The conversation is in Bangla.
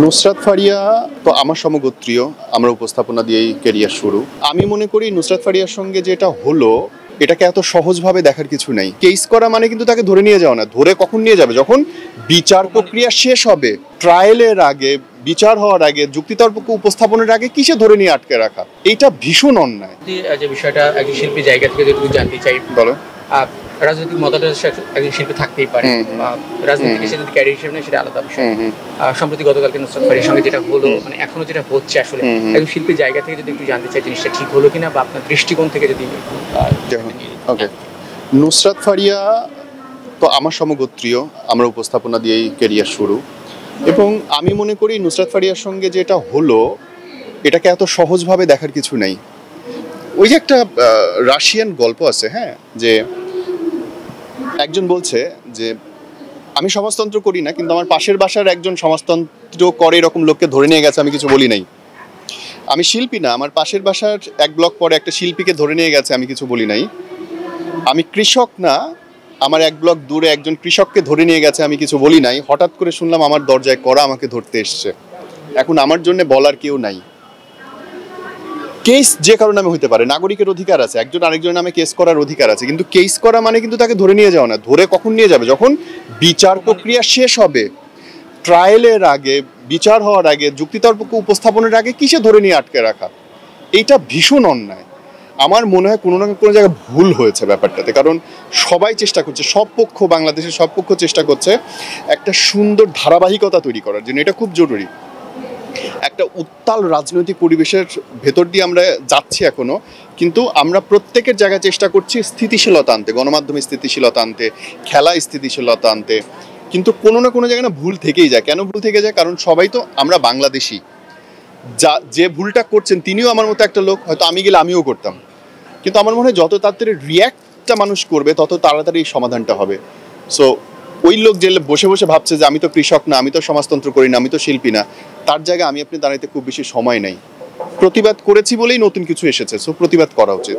নুসরাত ফারিয়া তো আমার সমগোত্রীয়, আমরা উপস্থাপনা দিয়েই ক্যারিয়ার শুরু। আমি মনে করি নুসরাত ফারিয়ার সঙ্গে যেটা হলো এটাকে এত সহজভাবে দেখার কিছু নাই। কেস করা মানে কিন্তু তাকে ধরে নিয়ে যাওয়া না। ধরে কখন নিয়ে যাবে? যখন বিচার প্রক্রিয়া শেষ হবে, ট্রায়ালের আগে, বিচার হওয়ার আগে, যুক্তিতর্ক উপস্থাপনের আগে কিসে ধরে নিয়ে আটকে রাখা, এইটা ভীষণ অন্যায়। যে বিষয়টা একজন শিল্পী জায়গা থেকে যদি জানতে চাই, বলো। রাজনৈতিক মতাদর্শ একজন শিল্পী থাকতেই পারে, রাজনৈতিক হিসেবে যদি ক্যারিয়ার হিসেবে সেটা আলাদা বিষয়। সম্প্রতি গতকালকে নুসরাত ফারিয়ার সঙ্গে যেটা হলো, মানে এখনো যেটা হচ্ছে, আসলে একজন শিল্পীর জায়গা থেকে যদি একটু জানতে চাই জিনিসটা ঠিক হলো কিনা, বা আপনার দৃষ্টিকোণ থেকে যদি। ওকে, নুসরাত ফারিয়া তো আমার সমগোত্রীয়, আমরা উপস্থাপনা দিয়েই ক্যারিয়ার শুরু। এবং আমি মনে করি নুসরাত ফারিয়ার সঙ্গে যেটা হলো এটাকে এত সহজভাবে দেখার কিছু নেই। ওই যে একটা রাশিয়ান গল্প আছে, হ্যাঁ, যে একজন বলছে যে আমি সমাজতন্ত্র করি না, কিন্তু আমার পাশের বাসার একজন সমাজতন্ত্র করে এরকম লোককে ধরে নিয়ে গেছে, আমি কিছু বলি নাই। আমি শিল্পী না, আমার পাশের বাসার এক ব্লক পরে একটা শিল্পীকে ধরে নিয়ে গেছে, আমি কিছু বলি নাই। আমি কৃষক না, আমার এক ব্লক দূরে একজন কৃষককে ধরে নিয়ে গেছে, আমি কিছু বলি নাই। হঠাৎ করে শুনলাম আমার দরজায় করা আমাকে ধরতে এসছে, এখন আমার জন্য বলার কেউ নাই। কেস যে কারণে নামে হইতে পারে, নাগরিকের অধিকার আছে, একজন আরেকজনের নামে কেস করার অধিকার আছে, কিন্তু কেস করা মানে কিন্তু তাকে ধরে নিয়ে যাওয়া না। ধরে কখন নিয়ে যাবে? যখন বিচার প্রক্রিয়া শেষ হবে, ট্রায়ালের আগে, বিচার হওয়ার আগে, যুক্তিতর্ক উপস্থাপনের আগে কিসে ধরে নিয়ে আটকে রাখা, এইটা ভীষণ অন্যায়। আমার মনে হয় কোনো না কোনো জায়গায় ভুল হয়েছে ব্যাপারটাতে। কারণ সবাই চেষ্টা করছে, সব পক্ষ, বাংলাদেশের সব পক্ষ চেষ্টা করছে একটা সুন্দর ধারাবাহিকতা তৈরি করার জন্য। এটা খুব জরুরি। একটা উত্তাল রাজনৈতিক পরিবেশের ভেতর দিয়ে আমরা যাচ্ছি এখনো, কিন্তু আমরা প্রত্যেকের জায়গায় চেষ্টা করছি স্থিতিশীলতা আনতে, গণমাধ্যমে স্থিতিশীলতা আনতে, খেলায় স্থিতিশীলতা আনতে। কিন্তু কোনো না কোনো জায়গায় না ভুল থেকেই যায়। কেন ভুল থেকে যায়? কারণ সবাই তো আমরা বাংলাদেশি। যে ভুলটা করছেন তিনিও আমার মতো একটা লোক, হয়তো আমি গেলে আমিও করতাম। কিন্তু আমার মনে হয় যত তাড়াতাড়ি রিয়্যাক্টটা মানুষ করবে তত তাড়াতাড়ি সমাধানটা হবে। সো ওই লোক যে বসে বসে ভাবছে যে আমি তো কৃষক না, আমি তো সমাজতন্ত্র করি না, আমি তো শিল্পী না, তার জায়গায় আমি আপনি দাঁড়াইতে খুব বেশি সময় নেই। প্রতিবাদ করেছি বলেই নতুন কিছু এসেছে, সো প্রতিবাদ করা উচিত।